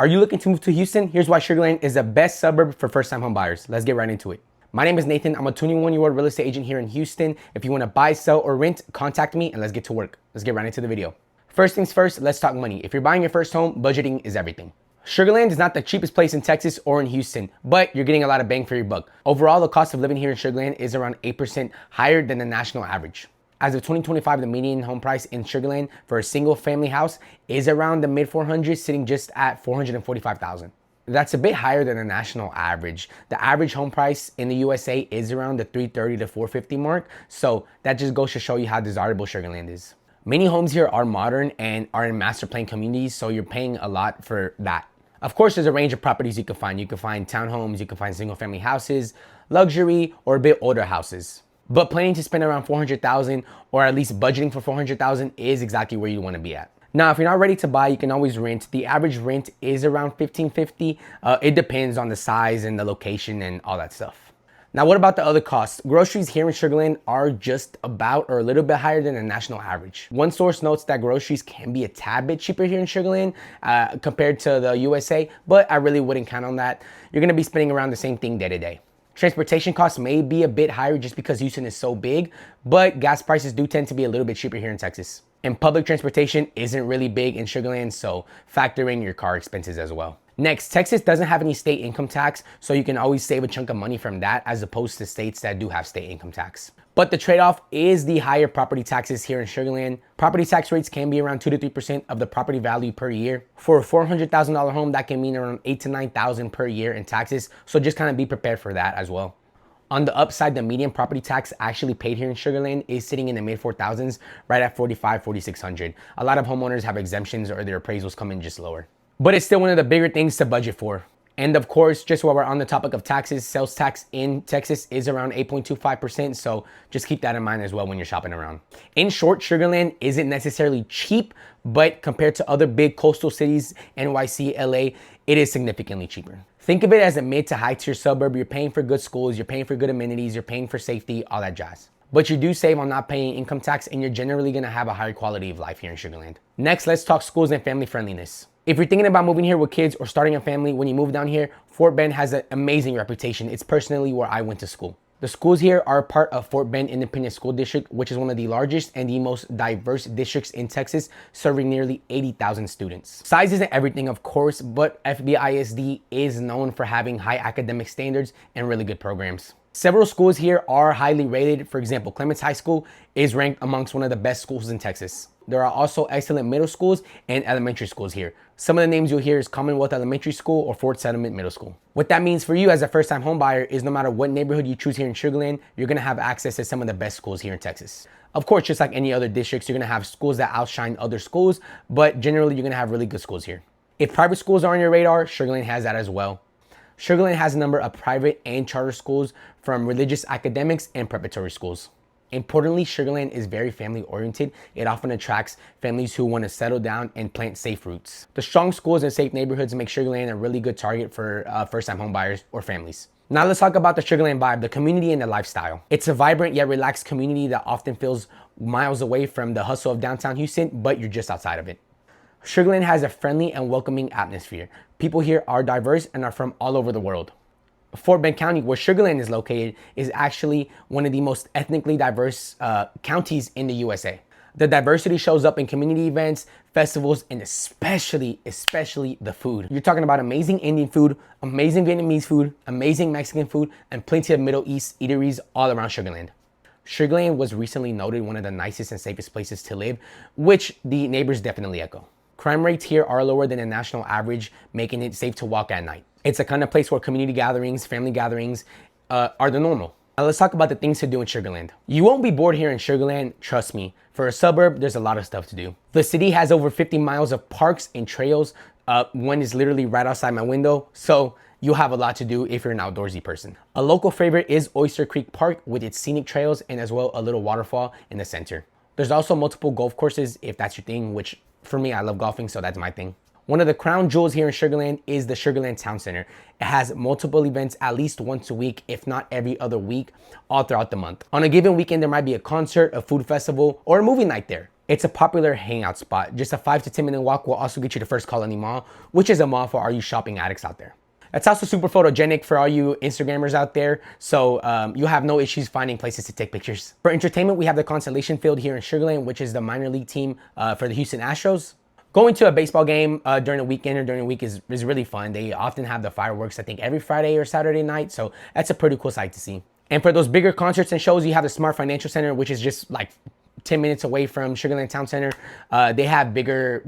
Are you looking to move to Houston? Here's why Sugar Land is the best suburb for first-time home buyers. Let's get right into it. My name is Nathan. I'm a 21-year-old real estate agent here in Houston. If you want to buy, sell, or rent, contact me and let's get to work. Let's get right into the video. First things first, let's talk money. If you're buying your first home, budgeting is everything. Sugar Land is not the cheapest place in Texas or in Houston, but you're getting a lot of bang for your buck. Overall, the cost of living here in Sugar Land is around 8% higher than the national average. As of 2025, the median home price in Sugar Land for a single family house is around the mid 400s, sitting just at $445,000. That's a bit higher than the national average. The average home price in the USA is around the $330 to $450 mark. So that just goes to show you how desirable Sugar Land is. Many homes here are modern and are in master plan communities, so you're paying a lot for that. Of course, there's a range of properties you can find. You can find townhomes, you can find single family houses, luxury, or a bit older houses. But planning to spend around $400,000 or at least budgeting for $400,000 is exactly where you want to be at. Now, if you're not ready to buy, you can always rent. The average rent is around $1,550. It depends on the size and the location and all that stuff. Now, what about the other costs? Groceries here in Sugar Land are just about or a little bit higher than the national average. One source notes that groceries can be a tad bit cheaper here in Sugar Land compared to the USA, but I really wouldn't count on that. You're gonna be spending around the same thing day to day. Transportation costs may be a bit higher just because Houston is so big, but gas prices do tend to be a little bit cheaper here in Texas. And public transportation isn't really big in Sugar Land, so factor in your car expenses as well. Next, Texas doesn't have any state income tax, so you can always save a chunk of money from that as opposed to states that do have state income tax. But the trade-off is the higher property taxes here in Sugar Land. Property tax rates can be around 2 to 3% of the property value per year. For a $400,000 home, that can mean around $8,000 to $9,000 per year in taxes, so just kind of be prepared for that as well. On the upside, the median property tax actually paid here in Sugar Land is sitting in the mid 4,000s, right at $4,500, $4,600. A lot of homeowners have exemptions or their appraisals come in just lower. But it's still one of the bigger things to budget for. And of course, just while we're on the topic of taxes, sales tax in Texas is around 8.25%. So just keep that in mind as well when you're shopping around. In short, Sugar Land isn't necessarily cheap, but compared to other big coastal cities, NYC, LA, it is significantly cheaper. Think of it as a mid to high tier suburb. You're paying for good schools, you're paying for good amenities, you're paying for safety, all that jazz. But you do save on not paying income tax and you're generally gonna have a higher quality of life here in Sugar Land. Next, let's talk schools and family friendliness. If you're thinking about moving here with kids or starting a family, when you move down here, Fort Bend has an amazing reputation. It's personally where I went to school. The schools here are part of Fort Bend Independent School District, which is one of the largest and the most diverse districts in Texas, serving nearly 80,000 students. Size isn't everything, of course, but FBISD is known for having high academic standards and really good programs. Several schools here are highly rated. For example, Clements High School is ranked amongst one of the best schools in Texas. There are also excellent middle schools and elementary schools here. Some of the names you'll hear is Commonwealth Elementary School or Fort Settlement Middle School. What that means for you as a first-time home buyer is no matter what neighborhood you choose here in Sugar Land, you're gonna have access to some of the best schools here in Texas. Of course, just like any other districts, you're gonna have schools that outshine other schools, but generally you're gonna have really good schools here. If private schools are on your radar, Sugar Land has that as well. Sugar Land has a number of private and charter schools from religious academics and preparatory schools. Importantly, Sugar Land is very family oriented. It often attracts families who want to settle down and plant safe roots. The strong schools and safe neighborhoods make Sugar Land a really good target for first-time home buyers or families. Now let's talk about the Sugar Land vibe, the community and the lifestyle. It's a vibrant yet relaxed community that often feels miles away from the hustle of downtown Houston, but you're just outside of it. Sugar Land has a friendly and welcoming atmosphere. People here are diverse and are from all over the world. Fort Bend County, where Sugar Land is located, is actually one of the most ethnically diverse counties in the USA. The diversity shows up in community events, festivals, and especially the food. You're talking about amazing Indian food, amazing Vietnamese food, amazing Mexican food, and plenty of Middle East eateries all around Sugar Land. Sugar Land was recently noted one of the nicest and safest places to live, which the neighbors definitely echo. Crime rates here are lower than the national average, making it safe to walk at night. It's a kind of place where community gatherings, family gatherings are the normal. Now let's talk about the things to do in Sugar Land. You won't be bored here in Sugar Land, trust me. For a suburb, there's a lot of stuff to do. The city has over 50 miles of parks and trails. One is literally right outside my window, so you'll have a lot to do if you're an outdoorsy person. A local favorite is Oyster Creek Park with its scenic trails and as well a little waterfall in the center. There's also multiple golf courses if that's your thing, which for me, I love golfing, so that's my thing. One of the crown jewels here in Sugar Land is the Sugar Land Town Center. It has multiple events at least once a week, if not every other week, all throughout the month. On a given weekend, there might be a concert, a food festival, or a movie night there. It's a popular hangout spot. Just a 5 to 10 minute walk will also get you to First Colony Mall, which is a mall for all you shopping addicts out there. It's also super photogenic for all you Instagrammers out there, so you'll have no issues finding places to take pictures. For entertainment, we have the Constellation Field here in Sugar Land, which is the minor league team for the Houston Astros. Going to a baseball game during the weekend or during the week is really fun. They often have the fireworks, I think, every Friday or Saturday night, so that's a pretty cool sight to see. And for those bigger concerts and shows, you have the Smart Financial Center, which is just like 10 minutes away from Sugar Land Town Center. They have bigger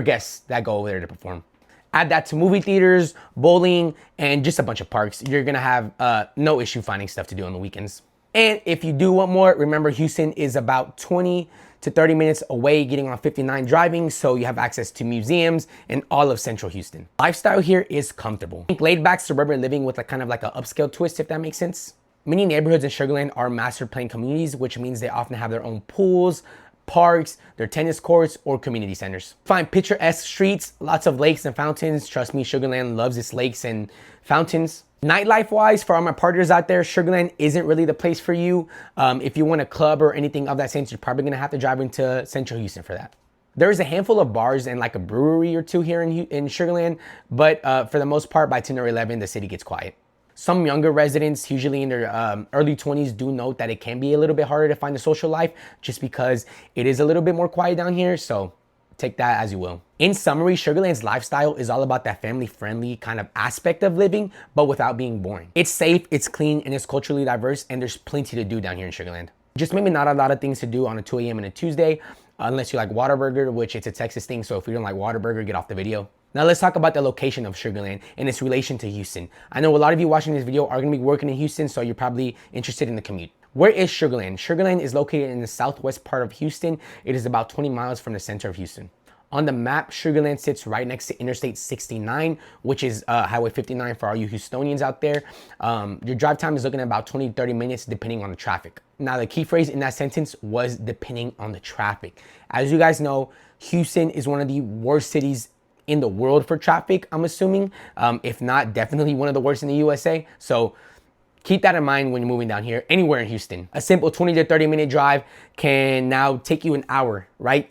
guests that go over there to perform. Add that to movie theaters, bowling, and just a bunch of parks. You're gonna have no issue finding stuff to do on the weekends. And if you do want more, remember Houston is about 20 to 30 minutes away getting on 59 driving, so you have access to museums and all of Central Houston. Lifestyle here is comfortable. Laid back suburban living with kind of like an upscale twist, if that makes sense. Many neighborhoods in Sugar Land are master plan communities, which means they often have their own pools, parks, their tennis courts, or community centers. Find picturesque streets, lots of lakes and fountains. Trust me, Sugar Land loves its lakes and fountains. Nightlife wise, for all my partners out there, Sugar Land isn't really the place for you. If you want a club or anything of that sense, you're probably gonna have to drive into Central Houston for that. There is a handful of bars and like a brewery or two here in Sugar Land, but for the most part, by 10 or 11, the city gets quiet. Some younger residents, usually in their early 20s, do note that it can be a little bit harder to find a social life just because it is a little bit more quiet down here. So take that as you will. In summary, Sugar Land's lifestyle is all about that family-friendly kind of aspect of living, but without being boring. It's safe, it's clean, and it's culturally diverse, and there's plenty to do down here in Sugar Land. Just maybe not a lot of things to do on a 2 a.m. and a Tuesday, unless you like Whataburger, which it's a Texas thing. So if you don't like Whataburger, get off the video. Now let's talk about the location of Sugar Land and its relation to Houston. I know a lot of you watching this video are gonna be working in Houston, so you're probably interested in the commute. Where is Sugar Land? Sugar Land is located in the southwest part of Houston. It is about 20 miles from the center of Houston. On the map, Sugar Land sits right next to Interstate 69, which is Highway 59 for all you Houstonians out there. Your drive time is looking at about 20 to 30 minutes depending on the traffic. Now the key phrase in that sentence was depending on the traffic. As you guys know, Houston is one of the worst cities in the world for traffic, I'm assuming. If not, definitely one of the worst in the USA. So keep that in mind when you're moving down here, anywhere in Houston. A simple 20 to 30 minute drive can now take you an hour, right?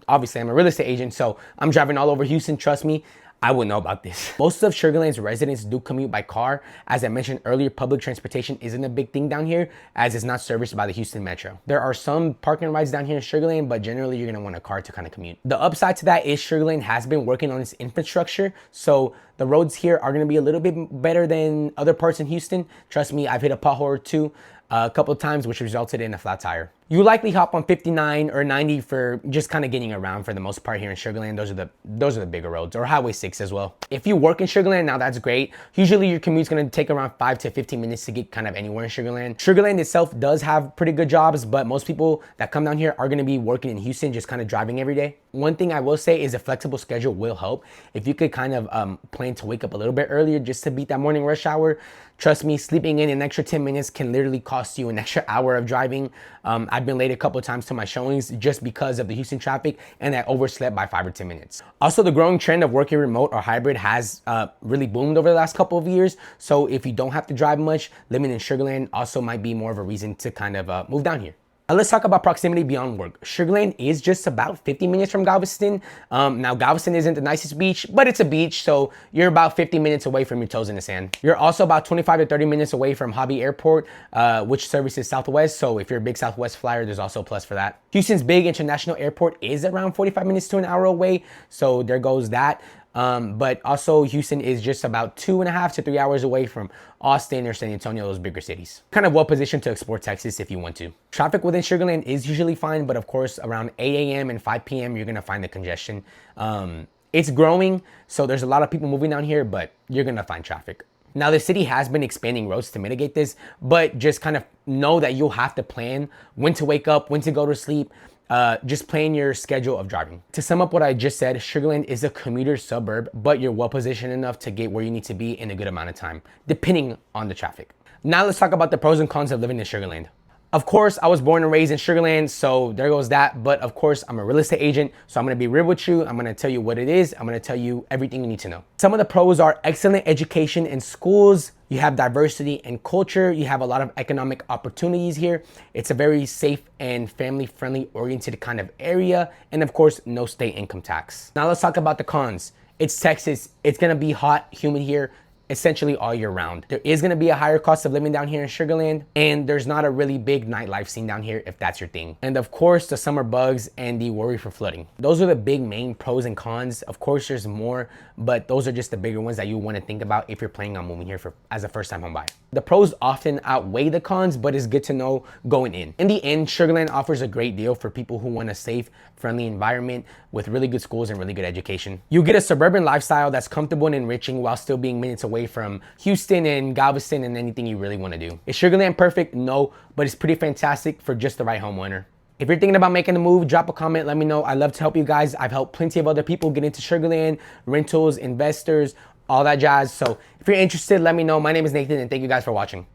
Obviously I'm a real estate agent, so I'm driving all over Houston. Trust me, I would know about this. Most of Sugar Land's residents do commute by car. As I mentioned earlier, public transportation isn't a big thing down here as it's not serviced by the Houston Metro. There are some parking rides down here in Sugar Land, but generally you're gonna want a car to kind of commute. The upside to that is Sugar Land has been working on its infrastructure, so the roads here are gonna be a little bit better than other parts in Houston. Trust me, I've hit a pothole or two a couple of times, which resulted in a flat tire. You likely hop on 59 or 90 for just kind of getting around for the most part here in Sugar Land. Those are the bigger roads, or Highway 6 as well. If you work in Sugar Land, now that's great. Usually your commute's gonna take around 5 to 15 minutes to get kind of anywhere in Sugar Land. Sugar Land itself does have pretty good jobs, but most people that come down here are gonna be working in Houston, just kind of driving every day. One thing I will say is a flexible schedule will help. If you could kind of plan to wake up a little bit earlier just to beat that morning rush hour, trust me, sleeping in an extra 10 minutes can literally cost you an extra hour of driving. I've been late a couple of times to my showings just because of the Houston traffic, and I overslept by 5 or 10 minutes. Also, the growing trend of working remote or hybrid has really boomed over the last couple of years. So if you don't have to drive much, living in Sugar Land also might be more of a reason to kind of move down here. Let's talk about proximity beyond work. Sugar Land is just about 50 minutes from Galveston. Now, Galveston isn't the nicest beach, but it's a beach, so you're about 50 minutes away from your toes in the sand. You're also about 25 to 30 minutes away from Hobby Airport, which services Southwest, so if you're a big Southwest flyer, there's also a plus for that. Houston's big international airport is around 45 minutes to an hour away, so there goes that. But also Houston is just about 2.5 to 3 hours away from Austin or San Antonio, those bigger cities. Kind of well positioned to explore Texas if you want to. Traffic within Sugar Land is usually fine, but of course around 8 a.m. and 5 p.m. you're gonna find the congestion. It's growing, so there's a lot of people moving down here, but you're gonna find traffic. Now, the city has been expanding roads to mitigate this, but just kind of know that you'll have to plan when to wake up, when to go to sleep. Just plan your schedule of driving. To sum up what I just said, Sugar Land is a commuter suburb, but you're well positioned enough to get where you need to be in a good amount of time, depending on the traffic. Now let's talk about the pros and cons of living in Sugar Land. Of course, I was born and raised in Sugar Land, so there goes that. But of course, I'm a real estate agent, so I'm gonna be real with you. I'm gonna tell you what it is. I'm gonna tell you everything you need to know. Some of the pros are excellent education in schools. You have diversity and culture. You have a lot of economic opportunities here. It's a very safe and family-friendly oriented kind of area. And of course, no state income tax. Now let's talk about the cons. It's Texas. It's gonna be hot, humid here, essentially all year round. There is gonna be a higher cost of living down here in Sugar Land, and there's not a really big nightlife scene down here if that's your thing. And of course, the summer bugs and the worry for flooding. Those are the big main pros and cons. Of course, there's more, but those are just the bigger ones that you wanna think about if you're planning on moving here as a first-time home buyer. The pros often outweigh the cons, but it's good to know going in. In the end, Sugar Land offers a great deal for people who want a safe, friendly environment with really good schools and really good education. You get a suburban lifestyle that's comfortable and enriching while still being minutes away from Houston and Galveston and anything you really want to do. Is Sugar Land perfect? No, but it's pretty fantastic for just the right homeowner. If you're thinking about making a move, drop a comment, let me know. I love to help you guys. I've helped plenty of other people get into Sugar Land, rentals, investors, all that jazz. So if you're interested, let me know. My name is Nathyn, and thank you guys for watching.